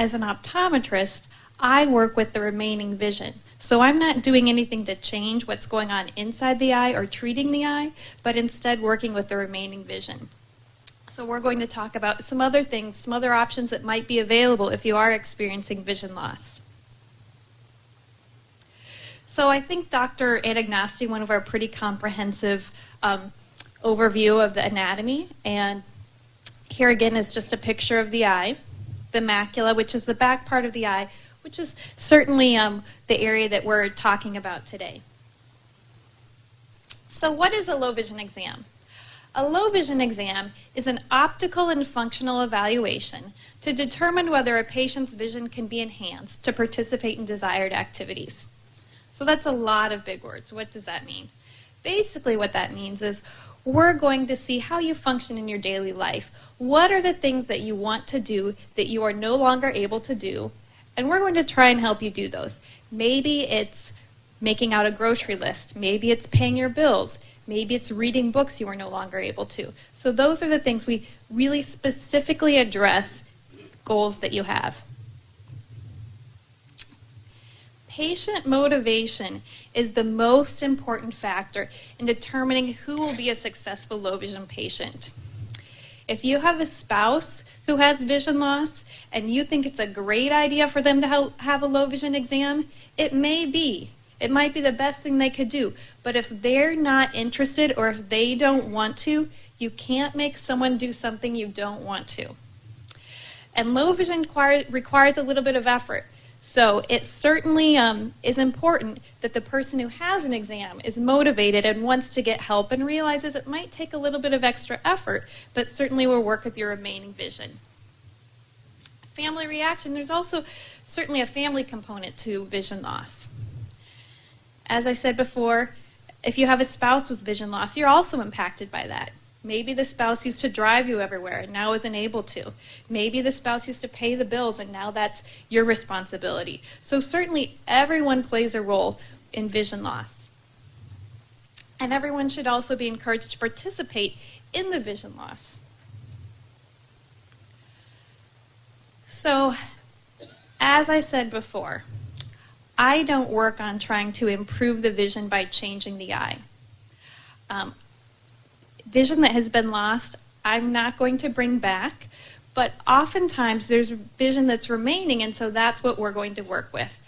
as an optometrist, I work with the remaining vision. So I'm not doing anything to change what's going on inside the eye or treating the eye, but instead working with the remaining vision. So we're going to talk about some other things, some other options that might be available if you are experiencing vision loss. So I think Dr. Anagnosti went over a pretty comprehensive overview of the anatomy, and here again is just a picture of the eye, the macula, which is the back part of the eye, which is certainly the area that we're talking about today. So what is a low vision exam? A low vision exam is an optical and functional evaluation to determine whether a patient's vision can be enhanced to participate in desired activities. So that's a lot of big words. What does that mean? Basically what that means is we're going to see how you function in your daily life. What are the things that you want to do that you are no longer able to do? And we're going to try and help you do those. Maybe it's making out a grocery list. Maybe it's paying your bills. Maybe it's reading books you are no longer able to. So those are the things we really specifically address goals that you have. Patient motivation is the most important factor in determining who will be a successful low vision patient. If you have a spouse who has vision loss and you think it's a great idea for them to have a low vision exam, it may be. It might be the best thing they could do. But if they're not interested or if they don't want to, you can't make someone do something you don't want to. And low vision requires a little bit of effort. So it certainly is important that the person who has an exam is motivated and wants to get help and realizes it might take a little bit of extra effort, but certainly will work with your remaining vision. Family reaction, there's also certainly a family component to vision loss. As I said before, if you have a spouse with vision loss, you're also impacted by that. Maybe the spouse used to drive you everywhere and now isn't able to. Maybe the spouse used to pay the bills and now that's your responsibility. So certainly everyone plays a role in vision loss. And everyone should also be encouraged to participate in the vision loss. So, as I said before, I don't work on trying to improve the vision by changing the eye. Vision that has been lost, I'm not going to bring back, but oftentimes there's vision that's remaining, and so that's what we're going to work with.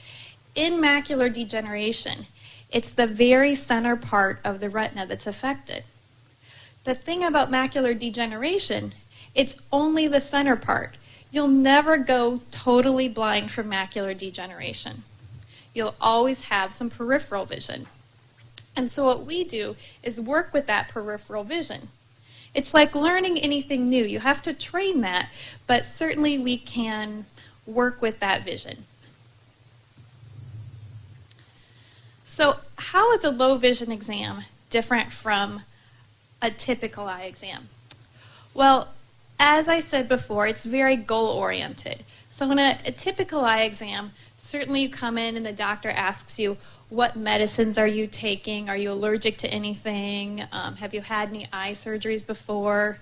In macular degeneration, it's the very center part of the retina that's affected. The thing about macular degeneration, it's only the center part. You'll never go totally blind from macular degeneration. You'll always have some peripheral vision. And so what we do is work with that peripheral vision. It's like learning anything new. You have to train that, but certainly we can work with that vision. So how is a low vision exam different from a typical eye exam? Well, as I said before, it's very goal-oriented. So in a typical eye exam, certainly you come in and the doctor asks you, what medicines are you taking? Are you allergic to anything? Have you had any eye surgeries before?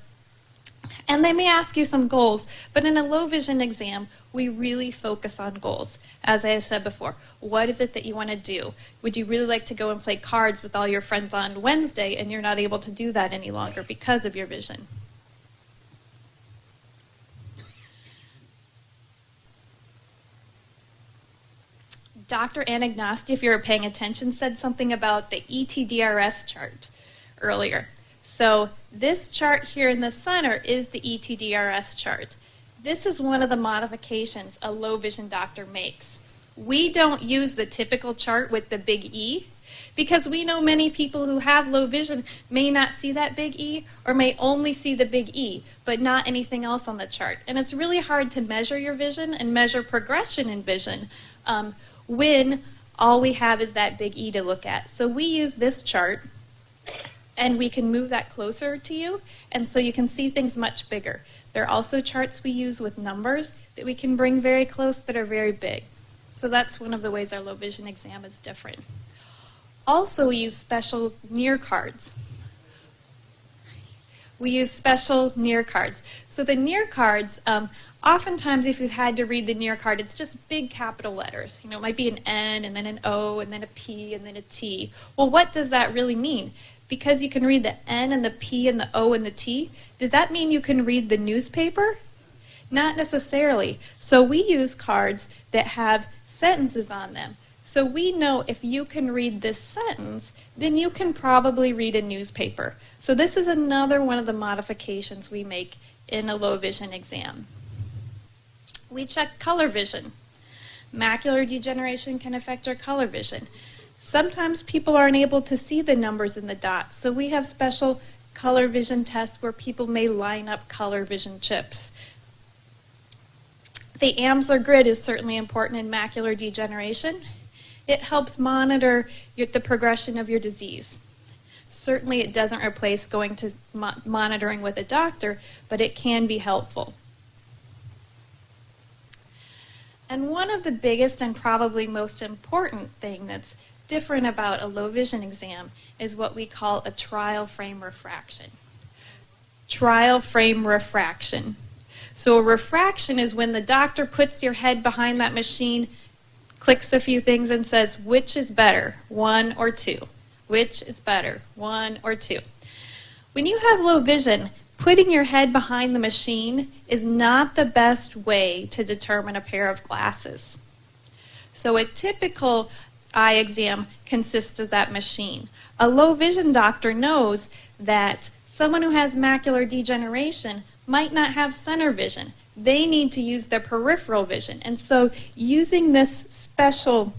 And they may ask you some goals, but in a low vision exam, we really focus on goals. As I said before, what is it that you want to do? Would you really like to go and play cards with all your friends on Wednesday and you're not able to do that any longer because of your vision? Dr. Anagnosti, if you were paying attention, said something about the ETD RS chart earlier. So this chart here in the center is the ETD RS chart. This is one of the modifications a low vision doctor makes. We don't use the typical chart with the big E because we know many people who have low vision may not see that big E or may only see the big E, but not anything else on the chart. And it's really hard to measure your vision and measure progression in vision when all we have is that big E to look at. So we use this chart, and we can move that closer to you, and so you can see things much bigger. There are also charts we use with numbers that we can bring very close that are very big. So that's one of the ways our low vision exam is different. Also, we use special near cards. we use special near cards. So the near cards, oftentimes if you've had to read the near card, it's just big capital letters. You know, it might be an N and then an O and then a P and then a T. Well, what does that really mean? Because you can read the N and the P and the O and the T, does that mean you can read the newspaper? Not necessarily. So we use cards that have sentences on them. So we know if you can read this sentence, then you can probably read a newspaper. So this is another one of the modifications we make in a low vision exam. We check color vision. Macular degeneration can affect our color vision. Sometimes people aren't able to see the numbers in the dots, so we have special color vision tests where people may line up color vision chips. The Amsler grid is certainly important in macular degeneration. It helps monitor the progression of your disease. Certainly it doesn't replace going to monitoring with a doctor, but it can be helpful. And one of the biggest and probably most important thing that's different about a low vision exam is what we call a trial frame refraction. Trial frame refraction. So a refraction is when the doctor puts your head behind that machine, clicks a few things and says, which is better, 1 or 2? Which is better, 1 or 2? When you have low vision, putting your head behind the machine is not the best way to determine a pair of glasses. So a typical eye exam consists of that machine. A low vision doctor knows that someone who has macular degeneration might not have center vision. They need to use their peripheral vision. And so using this special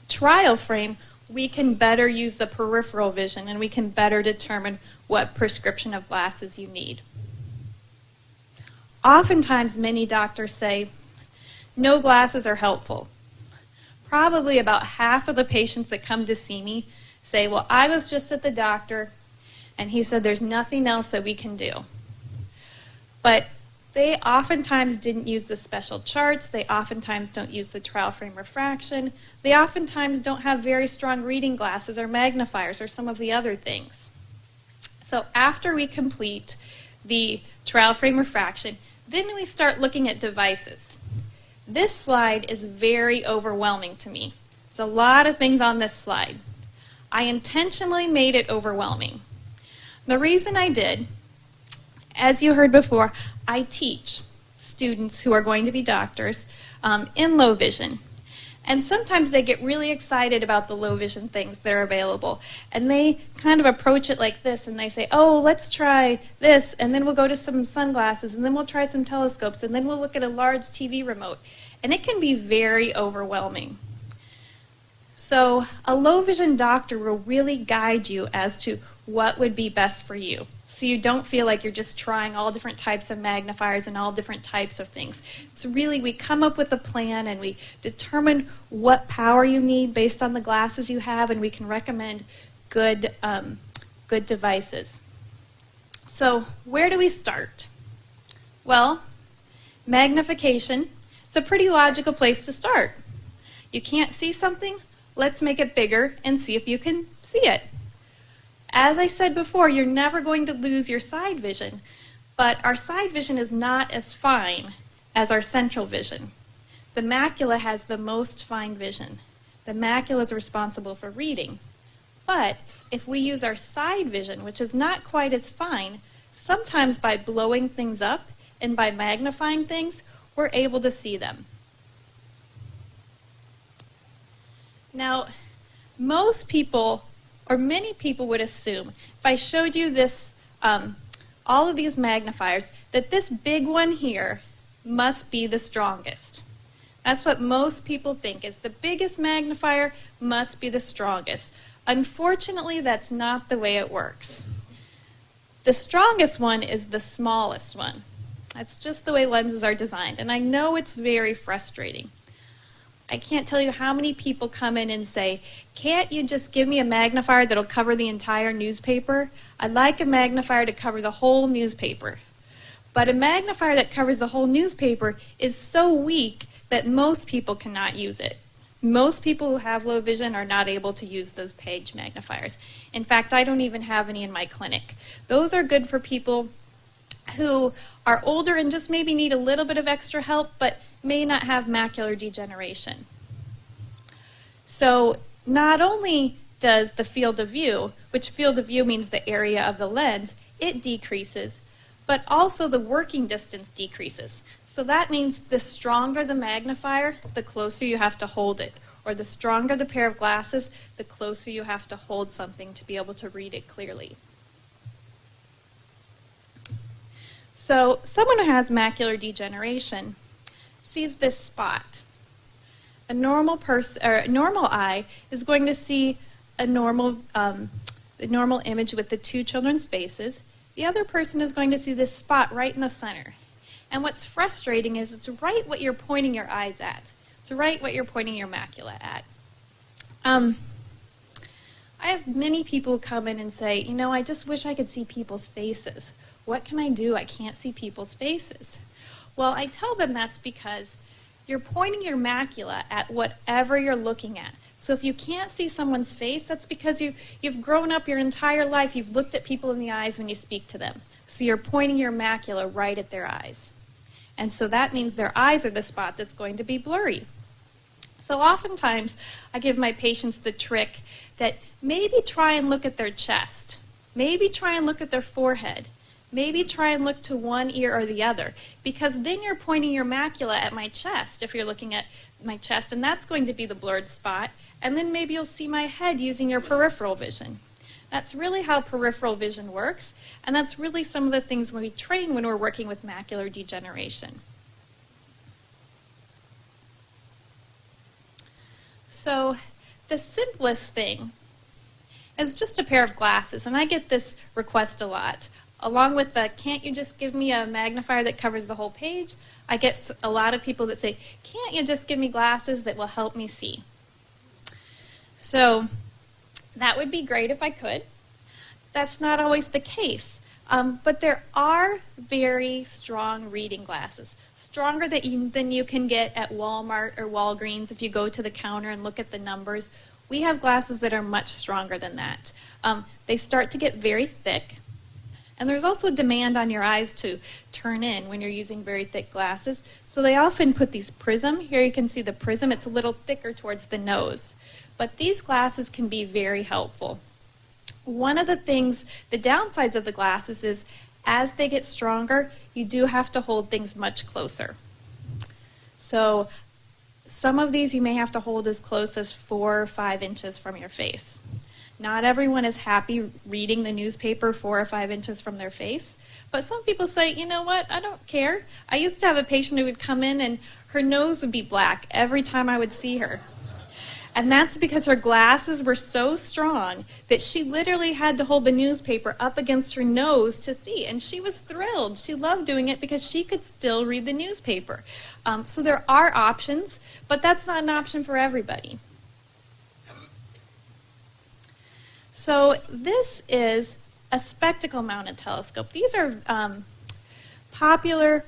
trial frame, we can better use the peripheral vision and we can better determine what prescription of glasses you need. Oftentimes, many doctors say, no glasses are helpful. Probably about half of the patients that come to see me say, well, I was just at the doctor and he said there's nothing else that we can do. But they oftentimes didn't use the special charts. They oftentimes don't use the trial frame refraction. They oftentimes don't have very strong reading glasses or magnifiers or some of the other things. So after we complete the trial frame refraction, then we start looking at devices. This slide is very overwhelming to me. There's a lot of things on this slide. I intentionally made it overwhelming. The reason I did, as you heard before, I teach students who are going to be doctors in low vision. And sometimes they get really excited about the low vision things that are available. And they kind of approach it like this, and they say, oh, let's try this, and then we'll go to some sunglasses, and then we'll try some telescopes, and then we'll look at a large TV remote. And it can be very overwhelming. So a low vision doctor will really guide you as to what would be best for you. So you don't feel like you're just trying all different types of magnifiers and all different types of things. It's really, we come up with a plan and we determine what power you need based on the glasses you have, and we can recommend good devices. So where do we start? Well, magnification. It's a pretty logical place to start. You can't see something? Let's make it bigger and see if you can see it. As I said before, you're never going to lose your side vision, but our side vision is not as fine as our central vision. The macula has the most fine vision. The macula is responsible for reading. But if we use our side vision, which is not quite as fine, sometimes by blowing things up and by magnifying things, we're able to see them. Now, most people, or many people would assume, if I showed you this, all of these magnifiers, that this big one here must be the strongest. That's what most people think, is the biggest magnifier must be the strongest. Unfortunately, that's not the way it works. The strongest one is the smallest one. That's just the way lenses are designed, and I know it's very frustrating. I can't tell you how many people come in and say, can't you just give me a magnifier that'll cover the entire newspaper? I'd like a magnifier to cover the whole newspaper. But a magnifier that covers the whole newspaper is so weak that most people cannot use it. Most people who have low vision are not able to use those page magnifiers. In fact, I don't even have any in my clinic. Those are good for people who are older and just maybe need a little bit of extra help, but may not have macular degeneration. So not only does the field of view, which field of view means the area of the lens, it decreases, but also the working distance decreases. So that means the stronger the magnifier, the closer you have to hold it. Or the stronger the pair of glasses, the closer you have to hold something to be able to read it clearly. So someone who has macular degeneration sees this spot. A normal eye is going to see a normal image with the two children's faces. The other person is going to see this spot right in the center. And what's frustrating is it's right what you're pointing your eyes at. It's right what you're pointing your macula at. I have many people come in and say, you know, I just wish I could see people's faces. What can I do? I can't see people's faces. Well, I tell them that's because you're pointing your macula at whatever you're looking at. So if you can't see someone's face, that's because you've grown up your entire life, you've looked at people in the eyes when you speak to them. So you're pointing your macula right at their eyes. And so that means their eyes are the spot that's going to be blurry. So oftentimes, I give my patients the trick that maybe try and look at their chest. Maybe try and look at their forehead. Maybe try and look to one ear or the other, because then you're pointing your macula at my chest if you're looking at my chest, and that's going to be the blurred spot. And then maybe you'll see my head using your peripheral vision. That's really how peripheral vision works, and that's really some of the things we train when we're working with macular degeneration. So the simplest thing is just a pair of glasses, and I get this request a lot. Along with the, can't you just give me a magnifier that covers the whole page? I get a lot of people that say, can't you just give me glasses that will help me see? So that would be great if I could. That's not always the case. But there are very strong reading glasses, stronger than you can get at Walmart or Walgreens if you go to the counter and look at the numbers. We have glasses that are much stronger than that. They start to get very thick. And there's also demand on your eyes to turn in when you're using very thick glasses. So they often put these Prism. Here you can see the Prism. It's a little thicker towards the nose. But these glasses can be very helpful. One of the things, the downsides of the glasses is as they get stronger, you do have to hold things much closer. So some of these you may have to hold as close as 4 or 5 inches from your face. Not everyone is happy reading the newspaper 4 or 5 inches from their face. But some people say, you know what, I don't care. I used to have a patient who would come in and her nose would be black every time I would see her. And that's because her glasses were so strong that she literally had to hold the newspaper up against her nose to see. And she was thrilled. She loved doing it because she could still read the newspaper. So there are options, but that's not an option for everybody. So this is a spectacle-mounted telescope. These are popular.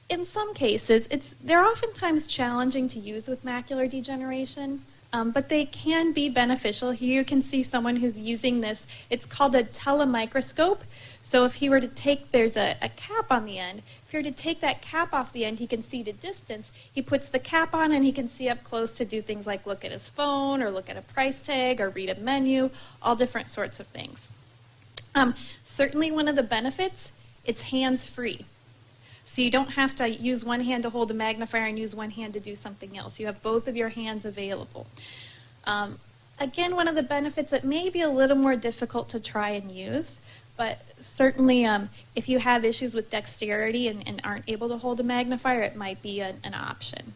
In some cases, they're oftentimes challenging to use with macular degeneration, but they can be beneficial. Here you can see someone who's using this. It's called a telemicroscope. So if he were to take, there's a cap on the end. If he were to take that cap off the end, he can see to distance. He puts the cap on and he can see up close to do things like look at his phone or look at a price tag or read a menu, all different sorts of things. Certainly one of the benefits, it's hands-free. So you don't have to use one hand to hold a magnifier and use one hand to do something else. You have both of your hands available. Again, one of the benefits that may be a little more difficult to try and use, but certainly if you have issues with dexterity and aren't able to hold a magnifier, it might be an option.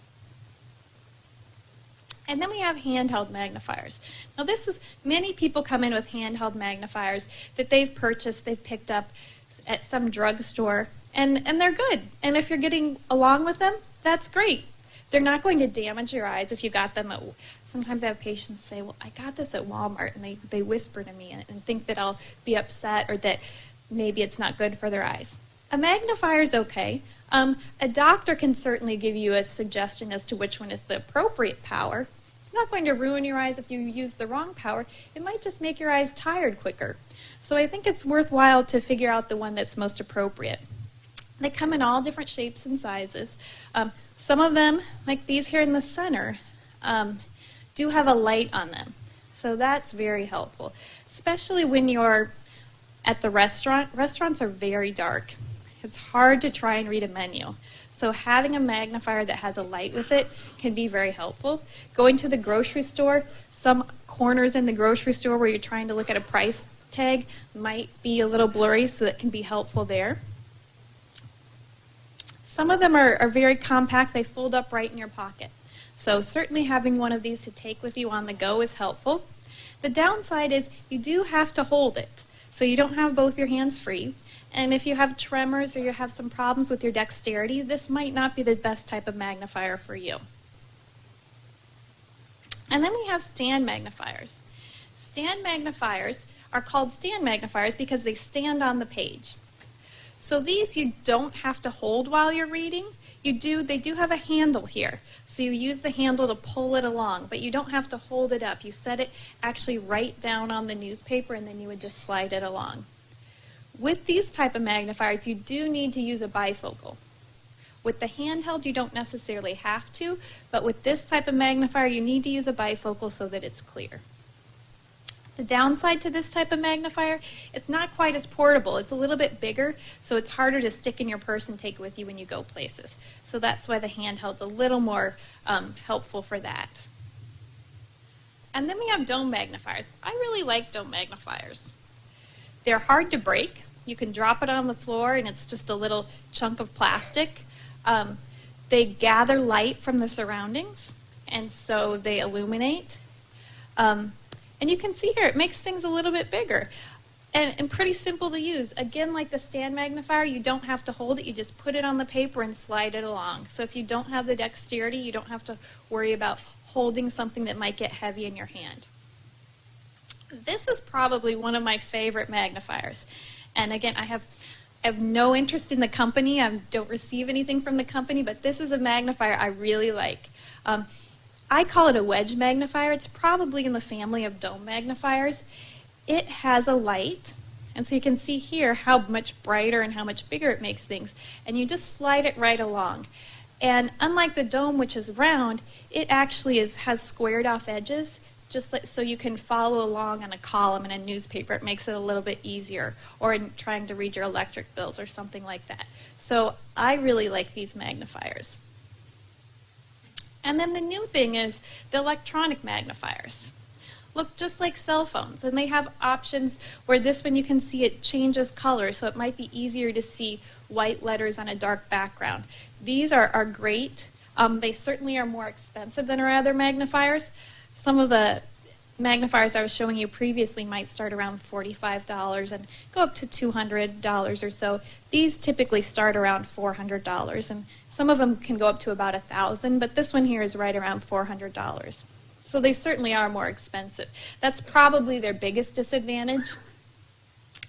And then we have handheld magnifiers. Now many people come in with handheld magnifiers that they've purchased, they've picked up at some drugstore, and they're good. And if you're getting along with them, that's great. They're not going to damage your eyes if you got them at, sometimes I have patients say, well, I got this at Walmart, and they whisper to me and think that I'll be upset or that maybe it's not good for their eyes. A magnifier is okay. A doctor can certainly give you a suggestion as to which one is the appropriate power. It's not going to ruin your eyes if you use the wrong power. It might just make your eyes tired quicker. So I think it's worthwhile to figure out the one that's most appropriate. They come in all different shapes and sizes. Some of them, like these here in the center, do have a light on them. So that's very helpful, especially when you're at the restaurant. Restaurants are very dark. It's hard to try and read a menu. So having a magnifier that has a light with it can be very helpful. Going to the grocery store, some corners in the grocery store where you're trying to look at a price tag might be a little blurry, so that can be helpful there. Some of them are very compact. They fold up right in your pocket. So certainly having one of these to take with you on the go is helpful. The downside is you do have to hold it. So you don't have both your hands free. And if you have tremors or you have some problems with your dexterity, this might not be the best type of magnifier for you. And then we have stand magnifiers. Stand magnifiers are called stand magnifiers because they stand on the page. So these you don't have to hold while you're reading. They do have a handle here. So you use the handle to pull it along, but you don't have to hold it up. You set it actually right down on the newspaper, and then you would just slide it along. With these type of magnifiers, you do need to use a bifocal. With the handheld, you don't necessarily have to, but with this type of magnifier, you need to use a bifocal so that it's clear. The downside to this type of magnifier, it's not quite as portable. It's a little bit bigger, so it's harder to stick in your purse and take with you when you go places. So that's why the handheld's a little more helpful for that. And then we have dome magnifiers. I really like dome magnifiers. They're hard to break. You can drop it on the floor, and it's just a little chunk of plastic. They gather light from the surroundings, and so they illuminate. And you can see here, it makes things a little bit bigger and pretty simple to use. Again, like the stand magnifier, you don't have to hold it. You just put it on the paper and slide it along. So if you don't have the dexterity, you don't have to worry about holding something that might get heavy in your hand. This is probably one of my favorite magnifiers. And again, I have no interest in the company. I don't receive anything from the company, but this is a magnifier I really like. I call it a wedge magnifier. It's probably in the family of dome magnifiers. It has a light, and so you can see here how much brighter and how much bigger it makes things. And you just slide it right along. And unlike the dome, which is round, it actually has squared off edges, so you can follow along on a column in a newspaper. It makes it a little bit easier, or in trying to read your electric bills or something like that. So I really like these magnifiers. And then the new thing is the electronic magnifiers. Look just like cell phones, and they have options where this one you can see it changes color, so it might be easier to see white letters on a dark background. These are great. They certainly are more expensive than our other magnifiers. Some of the magnifiers I was showing you previously might start around $45 and go up to $200 or so. These typically start around $400, and some of them can go up to about $1,000, but this one here is right around $400. So they certainly are more expensive. That's probably their biggest disadvantage.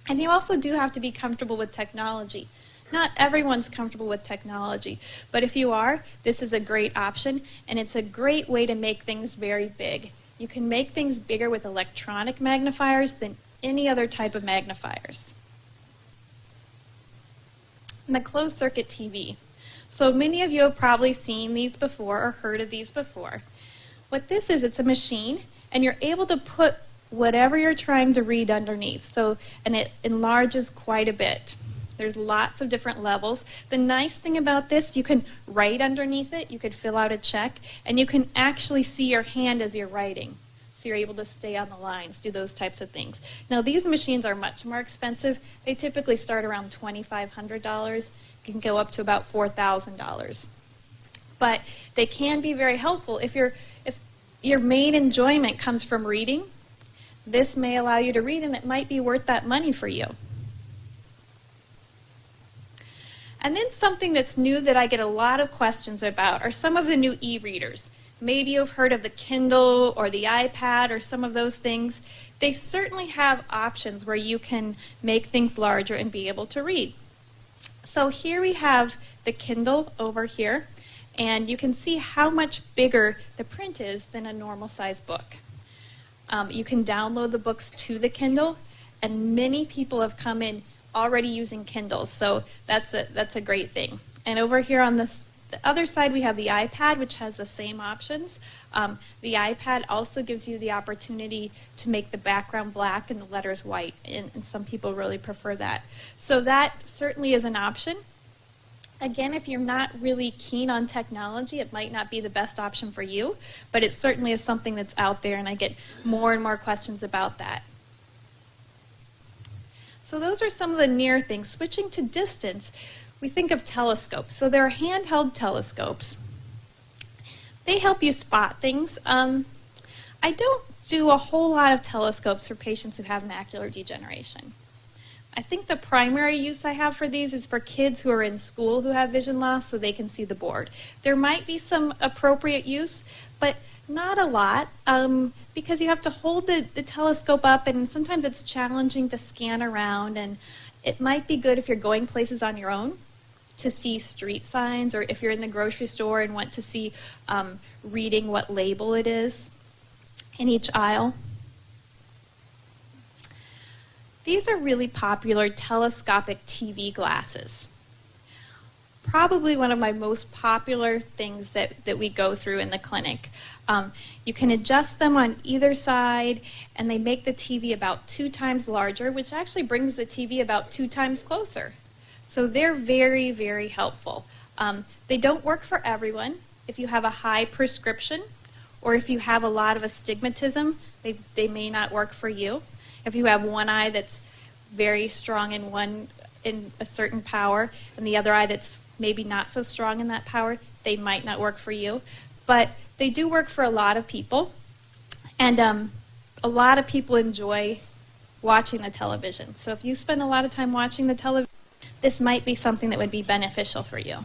And you also do have to be comfortable with technology. Not everyone's comfortable with technology, but if you are, this is a great option, and it's a great way to make things very big. You can make things bigger with electronic magnifiers than any other type of magnifiers. And the closed circuit TV. So many of you have probably seen these before or heard of these before. What this is, it's a machine, and you're able to put whatever you're trying to read underneath. And it enlarges quite a bit. There's lots of different levels. The nice thing about this, you can write underneath it, you could fill out a check, and you can actually see your hand as you're writing. So you're able to stay on the lines, do those types of things. Now these machines are much more expensive. They typically start around $2,500. Can go up to about $4,000. But they can be very helpful. If your main enjoyment comes from reading, this may allow you to read, and it might be worth that money for you. And then something that's new that I get a lot of questions about are some of the new e-readers. Maybe you've heard of the Kindle or the iPad or some of those things. They certainly have options where you can make things larger and be able to read. So here we have the Kindle over here, and you can see how much bigger the print is than a normal size book. You can download the books to the Kindle, and many people have come in already using Kindles, so that's a great thing. And over here on the other side, we have the iPad, which has the same options. The iPad also gives you the opportunity to make the background black and the letters white, and some people really prefer that. So that certainly is an option. Again, if you're not really keen on technology, it might not be the best option for you, but it certainly is something that's out there, and I get more and more questions about that. So those are some of the near things. Switching to distance, we think of telescopes. So there are handheld telescopes. They help you spot things. I don't do a whole lot of telescopes for patients who have macular degeneration. I think the primary use I have for these is for kids who are in school who have vision loss so they can see the board. There might be some appropriate use, but not a lot, because you have to hold the telescope up, and sometimes it's challenging to scan around, and it might be good if you're going places on your own to see street signs, or if you're in the grocery store and want to see reading what label it is in each aisle. These are really popular telescopic TV glasses. Probably one of my most popular things that we go through in the clinic. You can adjust them on either side, and they make the TV about 2 times larger, which actually brings the TV about 2 times closer. So they're very, very helpful. They don't work for everyone. If you have a high prescription, or if you have a lot of astigmatism, they may not work for you. If you have one eye that's very strong in a certain power, and the other eye that's maybe not so strong in that power, they might not work for you. But they do work for a lot of people, and a lot of people enjoy watching the television. So if you spend a lot of time watching the television, this might be something that would be beneficial for you.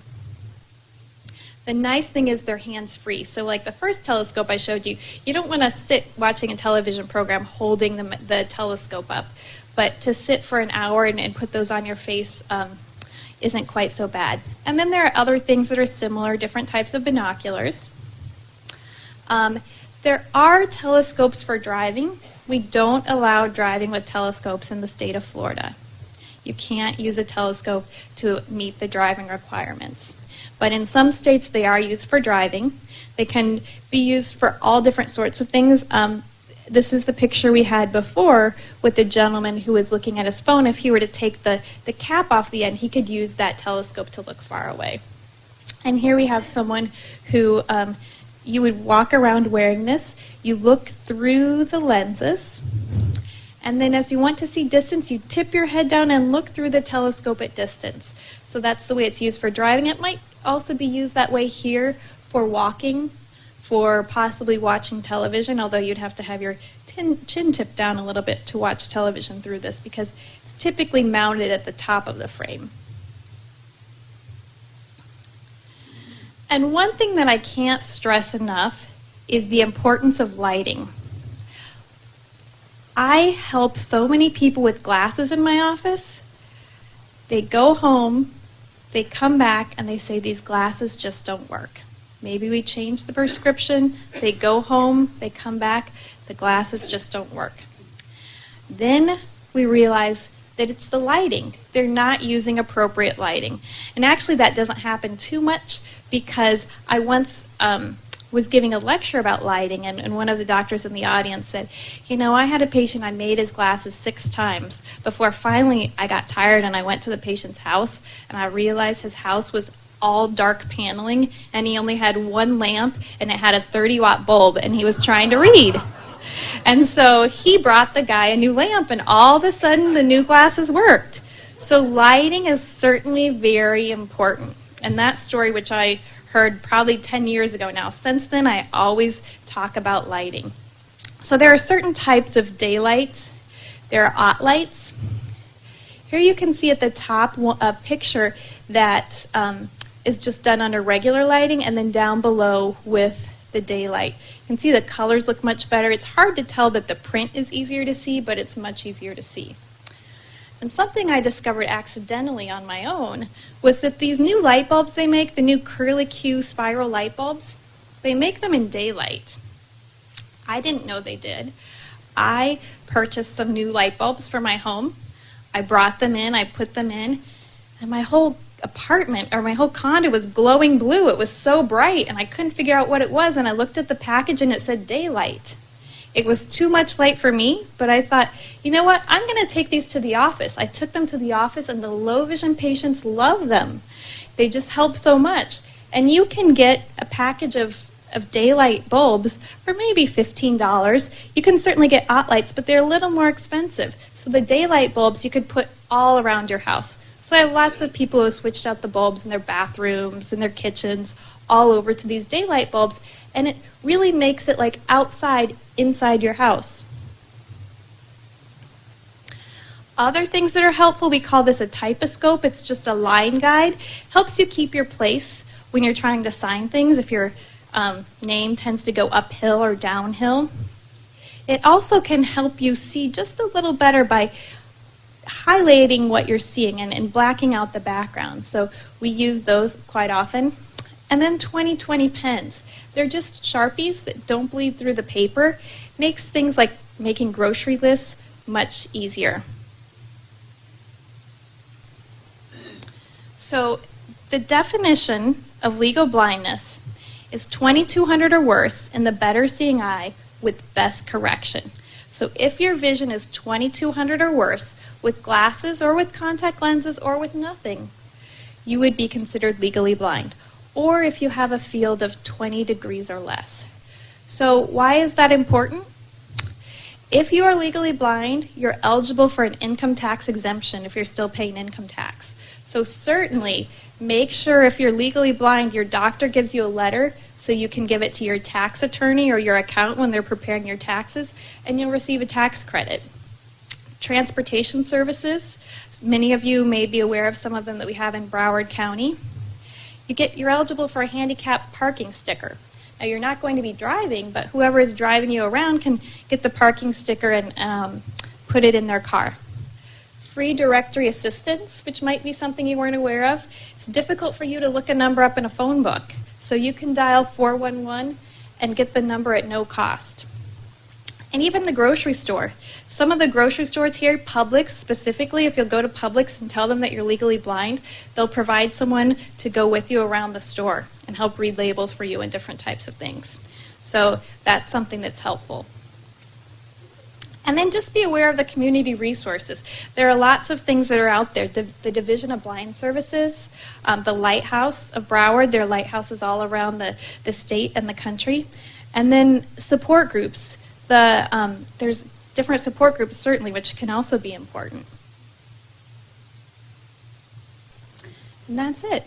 The nice thing is they're hands-free. So like the first telescope I showed you, you don't want to sit watching a television program holding the telescope up. But to sit for an hour and put those on your face isn't quite so bad. And then there are other things that are similar, different types of binoculars. There are telescopes for driving. We don't allow driving with telescopes in the state of Florida. You can't use a telescope to meet the driving requirements. But in some states, they are used for driving. They can be used for all different sorts of things. This is the picture we had before with the gentleman who was looking at his phone. If he were to take the cap off the end, he could use that telescope to look far away. And here we have someone who you would walk around wearing this. You look through the lenses. And then as you want to see distance, you tip your head down and look through the telescope at distance. So that's the way it's used for driving. It might also be used that way here for walking, for possibly watching television, although you'd have to have your chin tipped down a little bit to watch television through this because it's typically mounted at the top of the frame. And one thing that I can't stress enough is the importance of lighting. I help so many people with glasses in my office. They go home, they come back, and they say these glasses just don't work. Maybe we change the prescription, they go home, they come back, the glasses just don't work. Then we realize that it's the lighting. They're not using appropriate lighting. And actually that doesn't happen too much because I once was giving a lecture about lighting, and one of the doctors in the audience said, you know, I had a patient, I made his glasses 6 times before finally I got tired and I went to the patient's house and I realized his house was all dark paneling and he only had 1 lamp and it had a 30-watt bulb and he was trying to read. And so he brought the guy a new lamp and all of a sudden the new glasses worked. So lighting is certainly very important. And that story, which I heard probably 10 years ago now, since then I always talk about lighting. So there are certain types of daylights. There are OT lights. Here you can see at the top a picture that is just done under regular lighting, and then down below with the daylight. You can see the colors look much better. It's hard to tell that the print is easier to see, but it's much easier to see. And something I discovered accidentally on my own was that these new light bulbs they make, the new curlicue spiral light bulbs, they make them in daylight. I didn't know they did. I purchased some new light bulbs for my home. I brought them in, I put them in, and my whole apartment or my whole condo was glowing blue. It was so bright, and I couldn't figure out what it was, and I looked at the package and it said daylight. It was too much light for me, but I thought, you know what, I'm going to take these to the office. I took them to the office, and the low vision patients love them. They just help so much. And you can get a package of daylight bulbs for maybe $15. You can certainly get OT lights, but they're a little more expensive. So the daylight bulbs you could put all around your house. So I have lots of people who switched out the bulbs in their bathrooms, in their kitchens, all over to these daylight bulbs, and it really makes it like outside, inside your house. Other things that are helpful, we call this a typoscope. It's just a line guide. Helps you keep your place when you're trying to sign things, if your name tends to go uphill or downhill. It also can help you see just a little better by highlighting what you're seeing and blacking out the background. So we use those quite often. And then 20/20 pens. They're just Sharpies that don't bleed through the paper. Makes things like making grocery lists much easier. So the definition of legal blindness is 2200 or worse in the better seeing eye with best correction. So if your vision is 2200 or worse with glasses or with contact lenses or with nothing, you would be considered legally blind. Or if you have a field of 20 degrees or less. So why is that important? If you are legally blind, you're eligible for an income tax exemption if you're still paying income tax. So certainly make sure if you're legally blind, your doctor gives you a letter so you can give it to your tax attorney or your accountant when they're preparing your taxes, and you'll receive a tax credit. Transportation services, many of you may be aware of some of them that we have in Broward County. You're eligible for a handicap parking sticker. Now you're not going to be driving, but whoever is driving you around can get the parking sticker and put it in their car. Free directory assistance, which might be something you weren't aware of. It's difficult for you to look a number up in a phone book, so you can dial 411 and get the number at no cost. And even the grocery store. Some of the grocery stores here, Publix specifically, if you'll go to Publix and tell them that you're legally blind, they'll provide someone to go with you around the store and help read labels for you and different types of things. So that's something that's helpful. And then just be aware of the community resources. There are lots of things that are out there. The Division of Blind Services, the Lighthouse of Broward, there are lighthouses all around the state and the country. And then support groups. There's different support groups, certainly, which can also be important. And that's it.